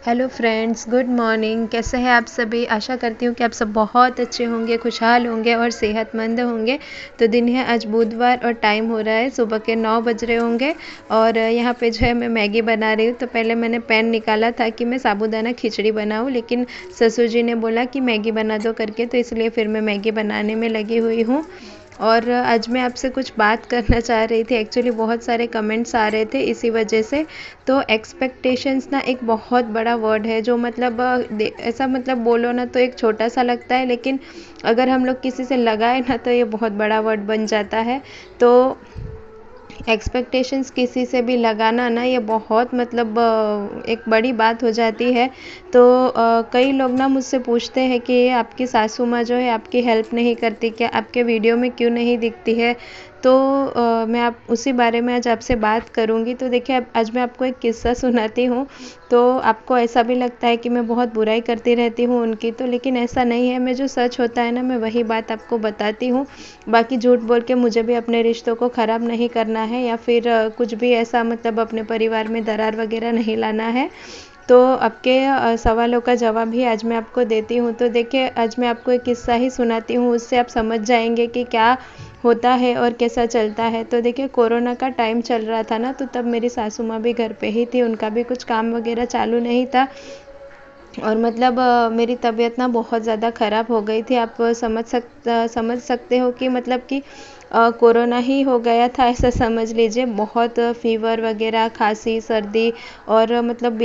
Hello friends, good morning. कैसे हैं आप सभी? आशा करती हूँ कि आप सब बहुत अच्छे होंगे, खुशहाल होंगे और सेहतमंद होंगे। तो दिन है आज बुधवार और टाइम हो रहा है सुबह के 9 बज रहे होंगे। और यहाँ पे जो है मैं मैगी बना रही हूँ। तो पहले मैंने पैन निकाला था कि मैं साबूदाना खिचड़ी बनाऊँ, लेकिन ससुर जी ने बोला कि मैगी बना दो करके, तो इसलिए फिर मैं मैगी बनाने में लगी हुई हूँ। और आज मैं आपसे कुछ बात करना चाह रही थी। एक्चुअली बहुत सारे कमेंट्स आ रहे थे इसी वजह से। तो एक्सपेक्टेशंस ना एक बहुत बड़ा वर्ड है, जो मतलब ऐसा मतलब बोलो ना तो एक छोटा सा लगता है, लेकिन अगर हम लोग किसी से लगाए ना तो ये बहुत बड़ा वर्ड बन जाता है। तो एक्सपेक्टेशंस किसी से भी लगाना ना ये बहुत मतलब एक बड़ी बात हो जाती है। तो कई लोग ना मुझसे पूछते हैं कि आपकी सासू माँ जो है आपकी हेल्प नहीं करती क्या, आपके वीडियो में क्यों नहीं दिखती है। तो मैं आप उसी बारे में आज आपसे बात करूँगी। तो देखिए, आज मैं आपको एक किस्सा सुनाती हूँ। तो आपको ऐसा भी लगता है कि मैं बहुत बुराई करती रहती हूँ उनकी, तो लेकिन ऐसा नहीं है। मैं जो सच होता है ना, मैं वही बात आपको बताती हूँ। बाकी झूठ बोल के मुझे भी अपने रिश्तों को ख़राब नहीं करना है, या फिर कुछ भी ऐसा मतलब अपने परिवार में दरार वगैरह नहीं लाना है। तो आपके सवालों का जवाब ही आज मैं आपको देती हूँ। तो देखिए, आज मैं आपको एक किस्सा ही सुनाती हूँ, उससे आप समझ जाएंगे कि क्या होता है और कैसा चलता है। तो देखिए, कोरोना का टाइम चल रहा था ना, तो तब मेरी सासू माँ भी घर पे ही थी, उनका भी कुछ काम वगैरह चालू नहीं था। और मतलब मेरी तबीयत ना बहुत ज़्यादा ख़राब हो गई थी। आप समझ सकते हो कि मतलब कि कोरोना ही हो गया था, ऐसा समझ लीजिए। बहुत फ़ीवर वगैरह, खांसी, सर्दी, और मतलब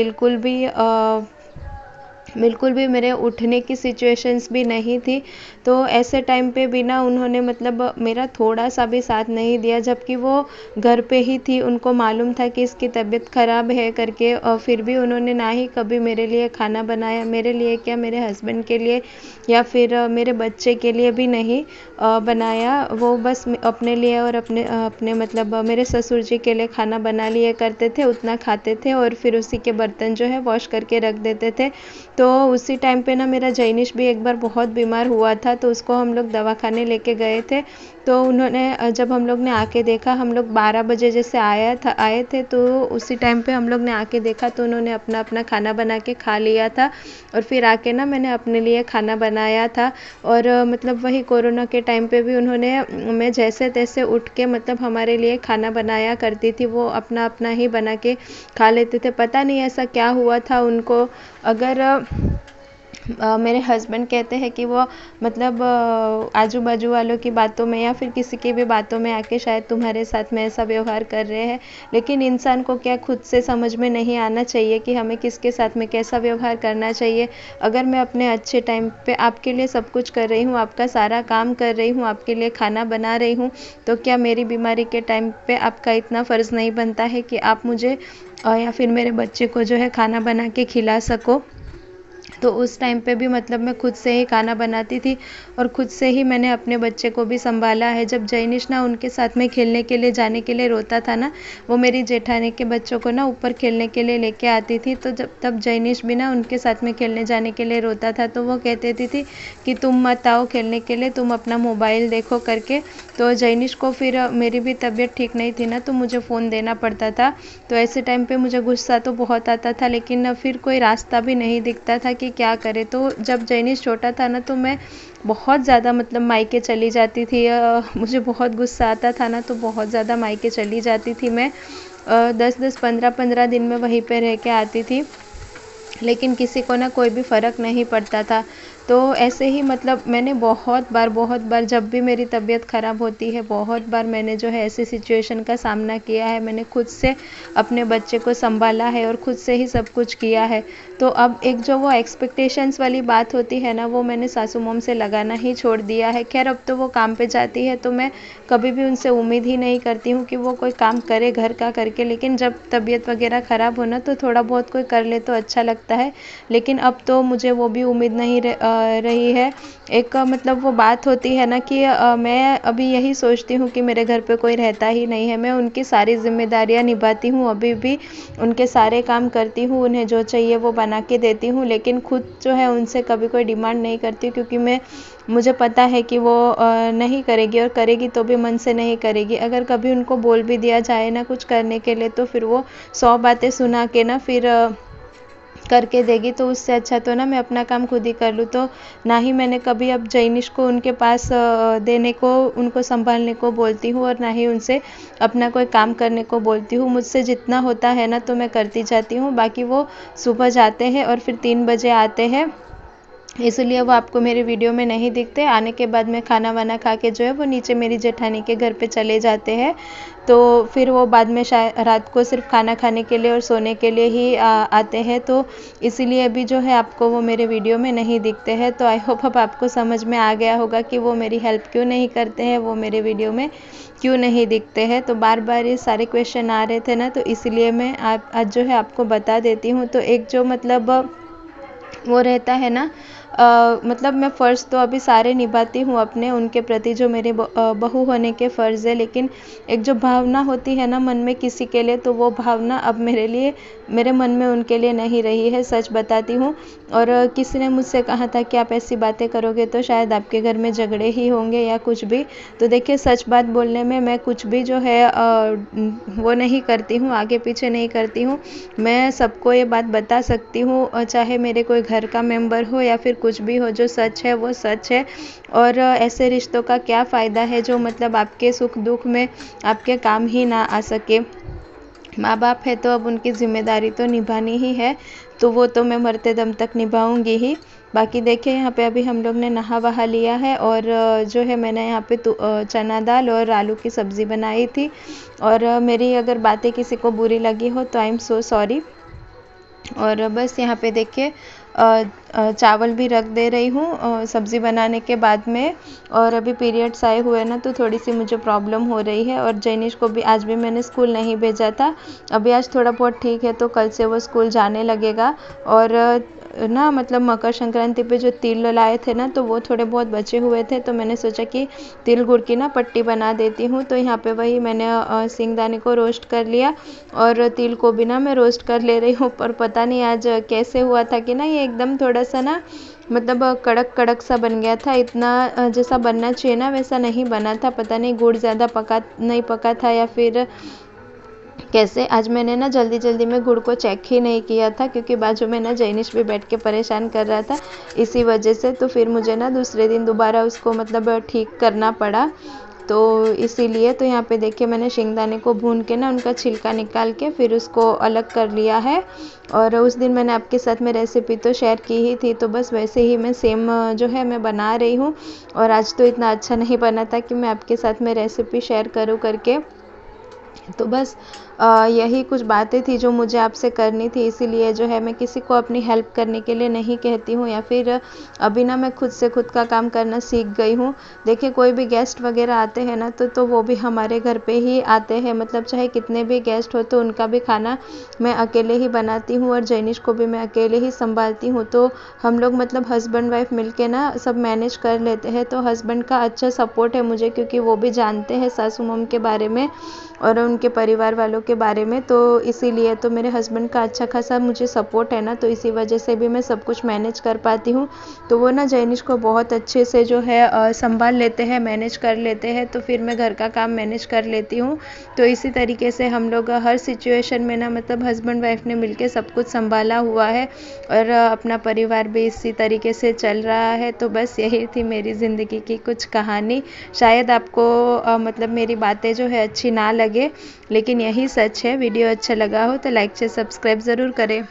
बिल्कुल भी मेरे उठने की सिचुएशंस भी नहीं थी। तो ऐसे टाइम पे भी ना उन्होंने मतलब मेरा थोड़ा सा भी साथ नहीं दिया, जबकि वो घर पे ही थी। उनको मालूम था कि इसकी तबीयत ख़राब है करके, और फिर भी उन्होंने ना ही कभी मेरे लिए खाना बनाया। मेरे लिए क्या, मेरे हस्बैंड के लिए या फिर मेरे बच्चे के लिए भी नहीं बनाया। वो बस अपने लिए और अपने मतलब मेरे ससुर जी के लिए खाना बना लिए करते थे, उतना खाते थे और फिर उसी के बर्तन जो है वॉश करके रख देते थे। तो उसी टाइम पे ना मेरा जैनिश भी एक बार बहुत बीमार हुआ था, तो उसको हम लोग दवाखाने लेके गए थे। तो उन्होंने जब हम लोग ने आके देखा, हम लोग 12 बजे जैसे आए थे, तो उसी टाइम पे हम लोग ने आके देखा, तो उन्होंने अपना अपना खाना बना के खा लिया था। और फिर आके ना मैंने अपने लिए खाना बनाया था। और मतलब वही कोरोना के टाइम पे भी उन्होंने मैं जैसे तैसे उठ के मतलब हमारे लिए खाना बनाया करती थी। वो अपना अपना ही बना के खा लेते थे। पता नहीं ऐसा क्या हुआ था उनको। अगर मेरे हस्बैंड कहते हैं कि वो मतलब आजू बाजू वालों की बातों में या फिर किसी की भी बातों में आके शायद तुम्हारे साथ में ऐसा व्यवहार कर रहे हैं। लेकिन इंसान को क्या खुद से समझ में नहीं आना चाहिए कि हमें किसके साथ में कैसा व्यवहार करना चाहिए। अगर मैं अपने अच्छे टाइम पे आपके लिए सब कुछ कर रही हूँ, आपका सारा काम कर रही हूँ, आपके लिए खाना बना रही हूँ, तो क्या मेरी बीमारी के टाइम पे आपका इतना फ़र्ज़ नहीं बनता है कि आप मुझे या फिर मेरे बच्चे को जो है खाना बना के खिला सको। तो उस टाइम पे भी मतलब मैं खुद से ही खाना बनाती थी, और खुद से ही मैंने अपने बच्चे को भी संभाला है। जब जैनिश ना उनके साथ में खेलने के लिए जाने के लिए रोता था ना, वो मेरी जेठानी के बच्चों को ना ऊपर खेलने के लिए लेके आती थी। तो जब तब जैनिश भी ना उनके साथ में खेलने जाने के लिए रोता था, तो वो कहती थी कि तुम मत आओ खेलने के लिए, तुम अपना मोबाइल देखो करके। तो जैनिश को फिर मेरी भी तबीयत ठीक नहीं थी ना, तो मुझे फ़ोन देना पड़ता था। तो ऐसे टाइम पे मुझे गुस्सा तो बहुत आता था, लेकिन फिर कोई रास्ता भी नहीं दिखता था कि क्या करे। तो जब जैनिश छोटा था ना, तो मैं बहुत ज़्यादा मतलब मायके चली जाती थी। मुझे बहुत गुस्सा आता था ना, तो बहुत ज़्यादा मायके चली जाती थी मैं। 10-10 15-15 दिन में वहीं पे रह के आती थी, लेकिन किसी को ना कोई भी फ़र्क नहीं पड़ता था। तो ऐसे ही मतलब मैंने बहुत बार जब भी मेरी तबीयत ख़राब होती है, बहुत बार मैंने जो है ऐसी सिचुएशन का सामना किया है। मैंने खुद से अपने बच्चे को संभाला है और खुद से ही सब कुछ किया है। तो अब एक जो वो एक्सपेक्टेशंस वाली बात होती है ना, वो मैंने सासू मॉम से लगाना ही छोड़ दिया है। खैर, अब तो वो काम पे जाती है, तो मैं कभी भी उनसे उम्मीद ही नहीं करती हूँ कि वो कोई काम करे घर का करके। लेकिन जब तबीयत वगैरह ख़राब हो ना, तो थोड़ा बहुत कोई कर ले तो अच्छा लगता है। लेकिन अब तो मुझे वो भी उम्मीद नहीं रही है। एक मतलब वो बात होती है ना कि मैं अभी यही सोचती हूँ कि मेरे घर पे कोई रहता ही नहीं है। मैं उनकी सारी ज़िम्मेदारियाँ निभाती हूँ, अभी भी उनके सारे काम करती हूँ, उन्हें जो चाहिए वो बना के देती हूँ। लेकिन खुद जो है उनसे कभी कोई डिमांड नहीं करती, क्योंकि मुझे पता है कि वो नहीं करेगी, और करेगी तो भी मन से नहीं करेगी। अगर कभी उनको बोल भी दिया जाए ना कुछ करने के लिए, तो फिर वो 100 बातें सुना के ना फिर करके देगी, तो उससे अच्छा तो ना मैं अपना काम खुद ही कर लूँ। तो ना ही मैंने कभी अब जैनिश को उनके पास देने को, उनको संभालने को बोलती हूँ, और ना ही उनसे अपना कोई काम करने को बोलती हूँ। मुझसे जितना होता है ना तो मैं करती जाती हूँ। बाकी वो सुबह जाते हैं और फिर 3 बजे आते हैं, इसलिए वो आपको मेरे वीडियो में नहीं दिखते। आने के बाद में खाना वाना खा के जो है वो नीचे मेरी जेठानी के घर पे चले जाते हैं। तो फिर वो बाद में शायद रात को सिर्फ खाना खाने के लिए और सोने के लिए ही आते हैं। तो इसीलिए अभी जो है आपको वो मेरे वीडियो में नहीं दिखते हैं। तो आई होप अब आपको समझ में आ गया होगा कि वो मेरी हेल्प क्यों नहीं करते हैं, वो मेरे वीडियो में क्यों नहीं दिखते हैं। तो बार बार ये सारे क्वेश्चन आ रहे थे ना, तो इसलिए मैं आज जो है आपको बता देती हूँ। तो एक जो मतलब वो रहता है ना, मतलब मैं फ़र्ज़ तो अभी सारे निभाती हूँ अपने, उनके प्रति जो मेरे बहू होने के फ़र्ज़ है, लेकिन एक जो भावना होती है ना मन में किसी के लिए, तो वो भावना अब मेरे लिए, मेरे मन में उनके लिए नहीं रही है, सच बताती हूँ। और किसी ने मुझसे कहा था कि आप ऐसी बातें करोगे तो शायद आपके घर में झगड़े ही होंगे या कुछ भी। तो देखिए, सच बात बोलने में मैं कुछ भी जो है वो नहीं करती हूँ, आगे पीछे नहीं करती हूँ। मैं सबको ये बात बता सकती हूँ, चाहे मेरे कोई घर का मेंबर हो या फिर कुछ भी हो, जो सच है वो सच है। और ऐसे रिश्तों का क्या फ़ायदा है जो मतलब आपके सुख दुख में आपके काम ही ना आ सके। माँ बाप है तो अब उनकी ज़िम्मेदारी तो निभानी ही है, तो वो तो मैं मरते दम तक निभाऊंगी ही। बाकी देखिए, यहाँ पे अभी हम लोग ने नहा वहा लिया है, और जो है मैंने यहाँ पे चना दाल और आलू की सब्ज़ी बनाई थी। और मेरी अगर बातें किसी को बुरी लगी हो तो आई एम सो सॉरी। और बस यहाँ पे देखिए चावल भी रख दे रही हूँ सब्ज़ी बनाने के बाद में। और अभी पीरियड्स आए हुए ना, तो थोड़ी सी मुझे प्रॉब्लम हो रही है। और जैनिश को भी आज भी मैंने स्कूल नहीं भेजा था, अभी आज थोड़ा बहुत ठीक है, तो कल से वो स्कूल जाने लगेगा। और ना मतलब मकर संक्रांति पे जो तिल लाए थे ना, तो वो थोड़े बहुत बचे हुए थे, तो मैंने सोचा कि तिल गुड़ की ना पट्टी बना देती हूँ। तो यहाँ पे वही मैंने सिंगदाने को रोस्ट कर लिया, और तिल को भी ना मैं रोस्ट कर ले रही हूँ। पर पता नहीं आज कैसे हुआ था कि ना ये एकदम थोड़ा सा ना मतलब कड़क कड़क सा बन गया था। इतना जैसा बनना चाहिए ना वैसा नहीं बना था। पता नहीं गुड़ ज़्यादा नहीं पका था या फिर कैसे। आज मैंने ना जल्दी जल्दी में गुड़ को चेक ही नहीं किया था, क्योंकि बाजू में ना जैनिश भी बैठ के परेशान कर रहा था इसी वजह से। तो फिर मुझे ना दूसरे दिन दोबारा उसको मतलब ठीक करना पड़ा, तो इसीलिए। तो यहाँ पे देखिए, मैंने शिंगदाने को भून के ना उनका छिलका निकाल के फिर उसको अलग कर लिया है। और उस दिन मैंने आपके साथ में रेसिपी तो शेयर की ही थी, तो बस वैसे ही मैं सेम जो है मैं बना रही हूँ। और आज तो इतना अच्छा नहीं बना था कि मैं आपके साथ में रेसिपी शेयर करूँ करके। तो बस यही कुछ बातें थी जो मुझे आपसे करनी थी, इसीलिए जो है मैं किसी को अपनी हेल्प करने के लिए नहीं कहती हूँ, या फिर अभी ना मैं खुद से खुद का काम करना सीख गई हूँ। देखिए, कोई भी गेस्ट वगैरह आते हैं ना, तो वो भी हमारे घर पे ही आते हैं, मतलब चाहे कितने भी गेस्ट हो, तो उनका भी खाना मैं अकेले ही बनाती हूँ, और जैनिश को भी मैं अकेले ही संभालती हूँ। तो हम लोग मतलब हस्बैंड वाइफ मिलके ना सब मैनेज कर लेते हैं। तो हस्बैंड का अच्छा सपोर्ट है मुझे, क्योंकि वो भी जानते हैं सासू मॉम के बारे में और उनके परिवार वालों के बारे में। तो इसीलिए तो मेरे हस्बैंड का अच्छा खासा मुझे सपोर्ट है ना, तो इसी वजह से भी मैं सब कुछ मैनेज कर पाती हूँ। तो वो ना जैनिश को बहुत अच्छे से जो है संभाल लेते हैं, मैनेज कर लेते हैं, तो फिर मैं घर का काम मैनेज कर लेती हूँ। तो इसी तरीके से हम लोग हर सिचुएशन में ना मतलब हस्बैंड वाइफ ने मिलके सब कुछ संभाला हुआ है, और अपना परिवार भी इसी तरीके से चल रहा है। तो बस यही थी मेरी ज़िंदगी की कुछ कहानी। शायद आपको मतलब मेरी बातें जो है अच्छी ना लगे, लेकिन यही सच है। वीडियो अच्छा लगा हो तो लाइक से सब्सक्राइब ज़रूर करें।